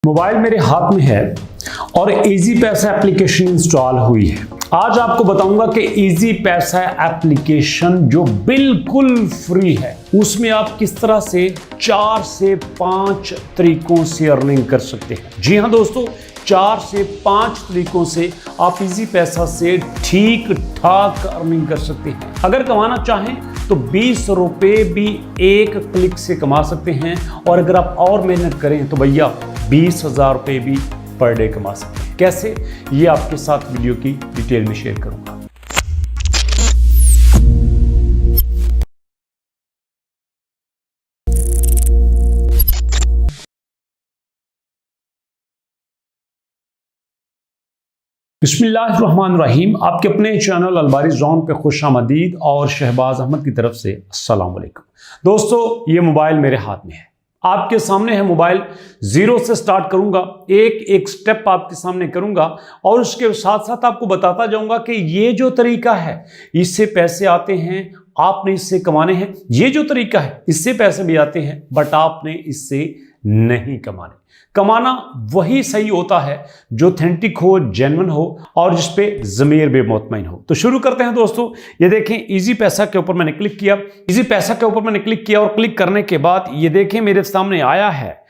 Mobile मेरे हाथ में है और इजी पैसा एप्लीकेशन इंस्टॉल हुई है। आज आपको बताऊंगा कि इजी पैसा एप्लीकेशन जो बिल्कुल फ्री है उसमें आप किस तरह से 4 से 5 तरीकों से अर्निंग कर सकते हैं। जी हां दोस्तों, 4 से 5 तरीकों से आप इजी पैसा से ठीक ठाक अर्निंग कर सकते हैं। अगर कमाना चाहें तो 20 रुपए भी एक क्लिक से कमा सकते हैं और अगर आप और मेहनत करें तो भैया 20,000 रुपए भी पर डे कमा सकते हैं। कैसे, ये आपके साथ वीडियो की डिटेल में शेयर करूंगा। बिस्मिल्लाहिर्रहमानिर्रहीम। आपके अपने चैनल अलबारी जोन पे खुशामदीद और शहबाज अहमद की तरफ से अस्सलाम वालेकुम। दोस्तों, ये मोबाइल मेरे हाथ में है, आपके सामने है मोबाइल। जीरो से स्टार्ट करूंगा, एक एक स्टेप आपके सामने करूंगा और उसके साथ साथ आपको बताता जाऊंगा कि ये जो तरीका है इससे पैसे आते हैं, आपने इससे कमाने हैं। ये जो तरीका है इससे पैसे भी आते हैं बट आपने इससे नहीं कमाने। कमाना वही सही होता है जो ऑथेंटिक हो, जेन्युइन हो और जिस पे ज़मीर भी मुतमईन हो। तो शुरू करते हैं दोस्तों। ये देखें, इजी पैसा के ऊपर मैंने क्लिक किया। इजी पैसा के ऊपर मैंने क्लिक किया और क्लिक करने के बाद ये देखें मेरे सामने आया है,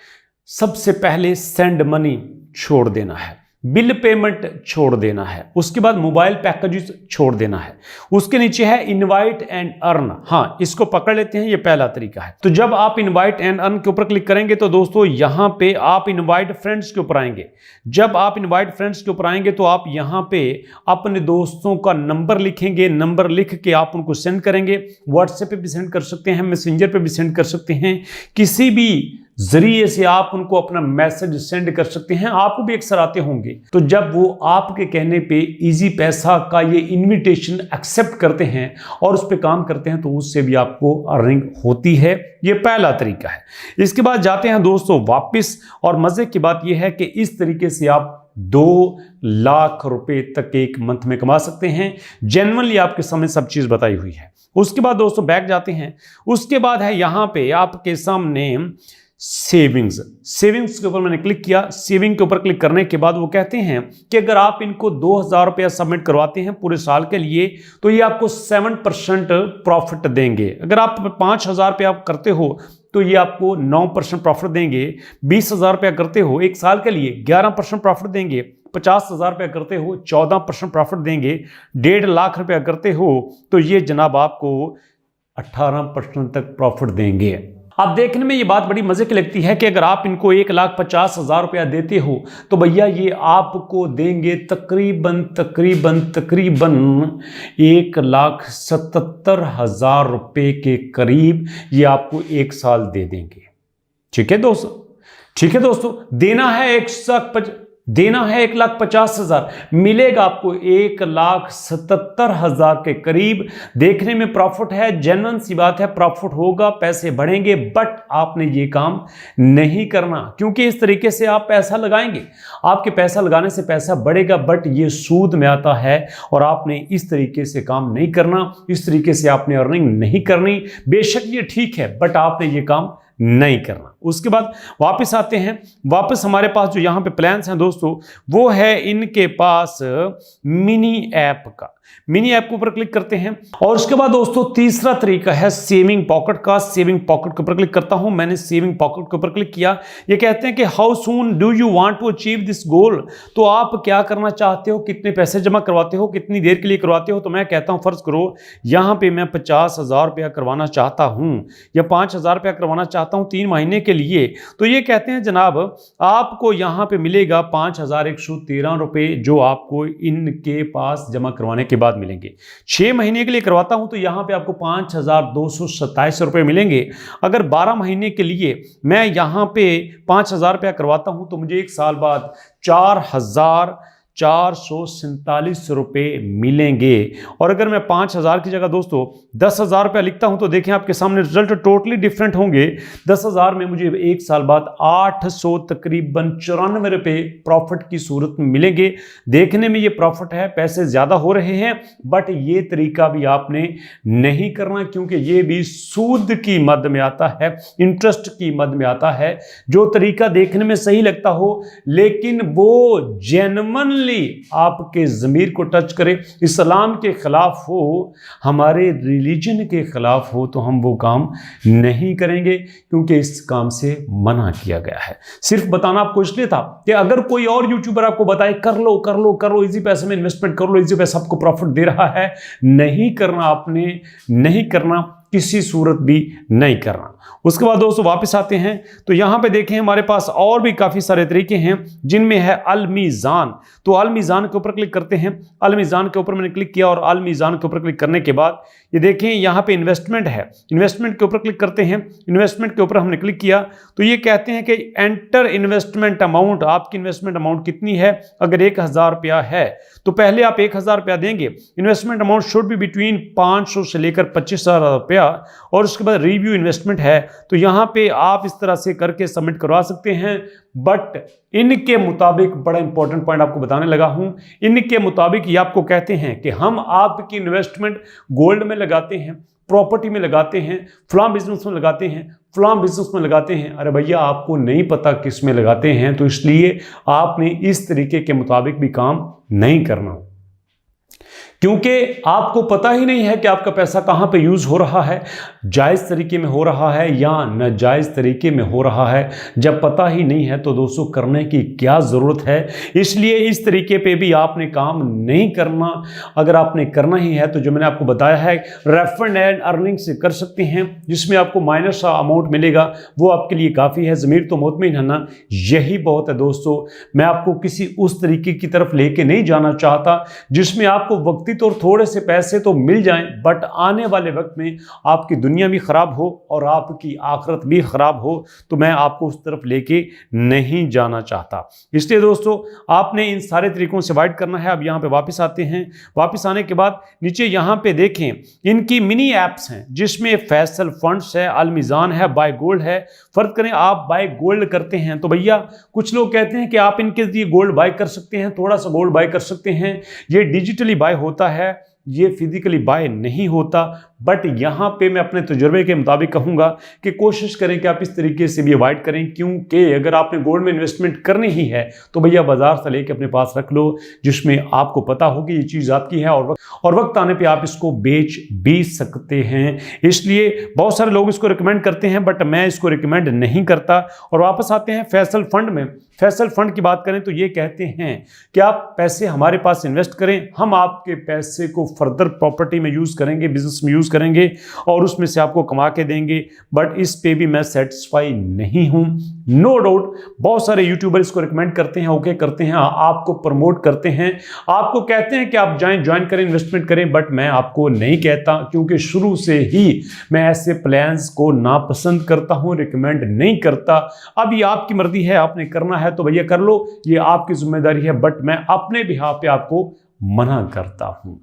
सबसे पहले सेंड मनी छोड़ देना है, बिल पेमेंट छोड़ देना है, उसके बाद मोबाइल पैकेजेस छोड़ देना है, उसके नीचे है इनवाइट एंड अर्न। हाँ, इसको पकड़ लेते हैं, ये पहला तरीका है। तो जब आप इनवाइट एंड अर्न के ऊपर क्लिक करेंगे तो दोस्तों यहां पे आप इनवाइट फ्रेंड्स के ऊपर आएंगे। जब आप इनवाइट फ्रेंड्स के ऊपर आएंगे तो आप यहां पे अपने दोस्तों का नंबर लिखेंगे। नंबर लिख के आप उनको सेंड करेंगे। व्हाट्सएप पे भी सेंड कर सकते हैं, मैसेंजर पे भी सेंड कर सकते हैं, किसी भी जरिए से आप उनको अपना मैसेज सेंड कर सकते हैं। आपको भी अक्सर आते होंगे, तो जब वो आपके कहने पे इजी पैसा का ये इनविटेशन एक्सेप्ट करते हैं और उस पर काम करते हैं तो उससे भी आपको अर्निंग होती है। ये पहला तरीका है। इसके बाद जाते हैं दोस्तों वापस, और मजे की बात यह है कि इस तरीके से आप 2 लाख रुपए तक एक मंथ में कमा सकते हैं। जेन्युइनली आपके सामने सब चीज बताई हुई है। उसके बाद दोस्तों बैक जाते हैं। उसके बाद है यहां पे आपके सामने सेविंग्स के ऊपर मैंने क्लिक किया। सेविंग के ऊपर क्लिक करने के बाद वो कहते हैं कि अगर आप इनको 2,000 रुपया सबमिट करवाते हैं पूरे साल के लिए तो ये आपको 7% प्रॉफिट देंगे। अगर आप 5,000 रुपया करते हो तो ये आपको 9% प्रॉफिट देंगे। 20,000 रुपया करते हो एक साल के लिए 11% प्रॉफिट देंगे। 50,000 रुपया करते हो 14% प्रॉफिट देंगे। 1.5 लाख रुपया करते हो तो ये जनाब आपको 18% तक प्रॉफिट देंगे। आप देखने में ये बात बड़ी मजे की लगती है कि अगर आप इनको 1,50,000 रुपया देते हो तो भैया ये आपको देंगे तकरीबन 1,77,000 रुपए के करीब। ये आपको एक साल दे देंगे। ठीक है दोस्तों, ठीक है दोस्तों, देना है 1,50,000, मिलेगा आपको 1,77,000 के करीब। देखने में प्रॉफिट है, जेन्युइन सी बात है, प्रॉफिट होगा, पैसे बढ़ेंगे, बट आपने ये काम नहीं करना क्योंकि इस तरीके से आप पैसा लगाएंगे, आपके पैसा लगाने से पैसा बढ़ेगा बट ये सूद में आता है और आपने इस तरीके से काम नहीं करना। इस तरीके से आपने अर्निंग नहीं करनी। बेशक ये ठीक है बट आपने ये काम नहीं करना। उसके बाद वापस आते हैं। वापस हमारे पास जो यहां पे प्लान्स हैं दोस्तों वो है इनके पास मिनी ऐप का। मिनी ऐप के ऊपर क्लिक करते हैं और उसके बाद दोस्तों तीसरा तरीका है सेविंग पॉकेट का। सेविंग पॉकेट के ऊपर क्लिक करता हूं। मैंने सेविंग पॉकेट के ऊपर क्लिक किया। ये कहते हैं कि how soon do you want to achieve this goal. तो आप क्या करना चाहते हो, कितने पैसे जमा करवाते हो, कितनी देर के लिए करवाते हो। तो मैं कहता हूं फर्ज करो यहां पे मैं 50,000 रुपया करवाना चाहता हूं या 5,000 रुपया करवाना चाहता हूं 3 महीने के लिए। तो ये कहते हैं जनाब आपको यहां पे मिलेगा 5,113 रुपए जो आपको इनके पास जमा करवाने के बाद मिलेंगे। 6 महीने के लिए करवाता हूं तो यहां पे आपको 5,227 रुपए मिलेंगे। अगर 12 महीने के लिए मैं यहां पे 5,000 रुपया करवाता हूं तो मुझे एक साल बाद 4,000 447 रुपये मिलेंगे। और अगर मैं 5,000 की जगह दोस्तों 10,000 रुपया लिखता हूं तो देखें आपके सामने रिजल्ट टोटली डिफरेंट होंगे। 10,000 में मुझे एक साल बाद 800 तकरीबन 94 रुपये प्रॉफिट की सूरत में मिलेंगे। देखने में ये प्रॉफिट है, पैसे ज्यादा हो रहे हैं, बट ये तरीका भी आपने नहीं करना, क्योंकि ये भी सूद की मद में आता है, इंटरेस्ट की मद में आता है। जो तरीका देखने में सही लगता हो लेकिन वो जेन्युइनली आपके ज़मीर को टच करे, इस्लाम के खिलाफ हो, हमारे रिलीजन के खिलाफ हो, तो हम वो काम नहीं करेंगे, क्योंकि इस काम से मना किया गया है। सिर्फ बताना आपको इसलिए था कि अगर कोई और यूट्यूबर आपको बताए कर लो कर लो कर लो, इजी पैसे में इन्वेस्टमेंट कर लो, इजी पैसा आपको प्रॉफिट दे रहा है, नहीं करना, आपने नहीं करना, किसी सूरत भी नहीं करना। उसके बाद दोस्तों वापस आते हैं तो यहां पे देखें हमारे पास और भी काफी सारे तरीके हैं, जिनमें है अल मीज़ान। तो अल मीज़ान के ऊपर क्लिक करते हैं। अल मीज़ान के ऊपर मैंने क्लिक किया और अल मीज़ान के ऊपर क्लिक करने के बाद ये देखें यहां पे इन्वेस्टमेंट है। इन्वेस्टमेंट के ऊपर क्लिक करते हैं। इन्वेस्टमेंट के ऊपर हमने क्लिक किया तो ये कहते हैं कि एंटर इन्वेस्टमेंट अमाउंट, आपकी इन्वेस्टमेंट अमाउंट कितनी है। अगर 1,000 रुपया है तो पहले आप 1,000 रुपया देंगे। Investment amount should be between 500 से लेकर 25,000 रुपया। और उसके बाद रिव्यू इन्वेस्टमेंट है तो यहां पे आप इस तरह से करके सबमिट करवा सकते हैं। बट इनके मुताबिक, बड़ा इंपॉर्टेंट पॉइंट आपको बताने लगा हूं, इनके मुताबिक ये आपको कहते हैं कि हम आपकी इन्वेस्टमेंट गोल्ड में लगाते हैं, प्रॉपर्टी में लगाते हैं, फलां बिजनेस में लगाते हैं, फलां बिजनेस में लगाते हैं। अरे भैया आपको नहीं पता किस में लगाते हैं, तो इसलिए आपने इस तरीके के मुताबिक भी काम नहीं करना, क्योंकि आपको पता ही नहीं है कि आपका पैसा कहां पे यूज हो रहा है, जायज़ तरीके में हो रहा है या नाजायज़ तरीके में हो रहा है। जब पता ही नहीं है तो दोस्तों करने की क्या ज़रूरत है। इसलिए इस तरीके पे भी आपने काम नहीं करना। अगर आपने करना ही है तो जो मैंने आपको बताया है रेफरेंस एंड अर्निंग से कर सकते हैं, जिसमें आपको माइनस अमाउंट मिलेगा, वो आपके लिए काफ़ी है। ज़मीर तो मुतमईन है ना, यही बहुत है दोस्तों। मैं आपको किसी उस तरीके की तरफ लेके नहीं जाना चाहता जिसमें आपको वक्त तो थोड़े से पैसे तो मिल जाएं, बट आने वाले वक्त में आपकी दुनिया भी खराब हो और आपकी आखिरत भी खराब हो, तो मैं आपको उस तरफ लेके नहीं जाना चाहता। इसलिए दोस्तों आपने इन सारे तरीकों से अवॉइड करना है। अब यहाँ पे वापस आते हैं। वापस आने के बाद नीचे यहाँ पे देखें इनकी मिनी एप्स हैं, जिसमें फैसल फंड्स है, अल मीज़ान है, बाय गोल्ड है। फर्क करें आप बाय गोल्ड करते हैं तो भैया कुछ लोग कहते हैं कि आप इनके लिए गोल्ड बाय कर सकते हैं, थोड़ा सा गोल्ड बाय कर सकते हैं। ये डिजिटली बाय होता है, ये फिजिकली बाय नहीं होता। बट यहां पे मैं अपने तजुर्बे के मुताबिक कहूंगा कि कोशिश करें कि आप इस तरीके से भी अवॉइड करें, क्योंकि अगर आपने गोल्ड में इन्वेस्टमेंट करनी ही है तो भैया बाजार से लेके अपने पास रख लो, जिसमें आपको पता हो कि ये चीज़ आपकी है और वक्त आने पे आप इसको बेच भी सकते हैं। इसलिए बहुत सारे लोग इसको रिकमेंड करते हैं, बट मैं इसको रिकमेंड नहीं करता। और वापस आते हैं फैसल फंड में। फैसल फंड की बात करें तो ये कहते हैं कि आप पैसे हमारे पास इन्वेस्ट करें, हम आपके पैसे को फर्दर प्रॉपर्टी में यूज़ करेंगे, बिजनेस में यूज़ करेंगे और उसमें से आपको कमा के देंगे। बट इस पे भी मैं सेटिस्फाई नहीं हूं। नो डाउट बहुत सारे यूट्यूबर इसको रिकमेंड करते हैं, ओके करते हैं, आपको प्रमोट करते हैं, आपको कहते हैं कि आप जाएं, ज्वाइन करें, इन्वेस्टमेंट करें, बट मैं आपको नहीं कहता, क्योंकि शुरू से ही मैं ऐसे प्लान्स को नापसंद करता हूं, रिकमेंड नहीं करता। अब ये आपकी मर्जी है, आपने करना है तो भैया कर लो, ये आपकी जिम्मेदारी है, बट मैं अपने बिहाफ पे आपको मना करता हूं।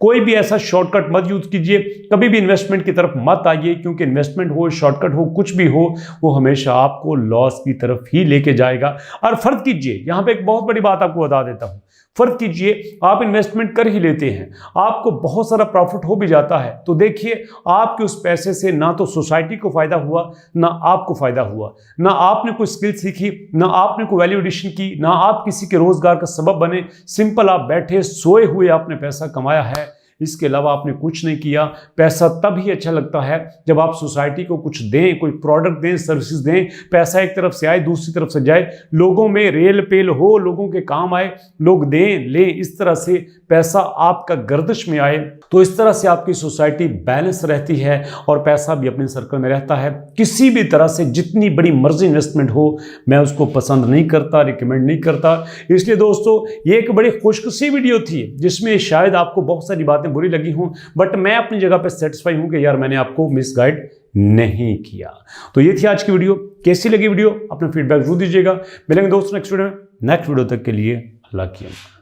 कोई भी ऐसा शॉर्टकट मत यूज कीजिए, कभी भी इन्वेस्टमेंट की तरफ मत आइए, क्योंकि इन्वेस्टमेंट हो, शॉर्टकट हो, कुछ भी हो, वो हमेशा आपको लॉस की तरफ ही लेके जाएगा। और फर्ज कीजिए, यहां पे एक बहुत बड़ी बात आपको बता देता हूं, फर्ज कीजिए आप इन्वेस्टमेंट कर ही लेते हैं, आपको बहुत सारा प्रॉफिट हो भी जाता है, तो देखिए आपके उस पैसे से ना तो सोसाइटी को फायदा हुआ, ना आपको फायदा हुआ, ना आपने कोई स्किल सीखी, ना आपने कोई वैल्यू एडिशन की, ना आप किसी के रोजगार का सबब बने। सिंपल आप बैठे सोए हुए आपने पैसा कमाया है, इसके अलावा आपने कुछ नहीं किया। पैसा तब ही अच्छा लगता है जब आप सोसाइटी को कुछ दें, कोई प्रोडक्ट दें, सर्विसेज दें, पैसा एक तरफ से आए, दूसरी तरफ से जाए, लोगों में रेल पेल हो, लोगों के काम आए, लोग दें लें, इस तरह से पैसा आपका गर्दिश में आए, तो इस तरह से आपकी सोसाइटी बैलेंस रहती है और पैसा भी अपने सर्कल में रहता है। किसी भी तरह से जितनी बड़ी मर्जी इन्वेस्टमेंट हो, मैं उसको पसंद नहीं करता, रिकमेंड नहीं करता। इसलिए दोस्तों ये एक बड़ी खुशकिस्मती वीडियो थी, जिसमें शायद आपको बहुत सारी बातें बुरी लगी हूं, बट मैं अपनी जगह पे सेटिस्फाई हूं कि यार मैंने आपको मिसगाइड नहीं किया। तो ये थी आज की वीडियो। कैसी लगी वीडियो अपना फीडबैक जरूर दीजिएगा। मिलेंगे दोस्तों नेक्स्ट वीडियो में। नेक्स्ट वीडियो तक के लिए अल्लाह की अमान।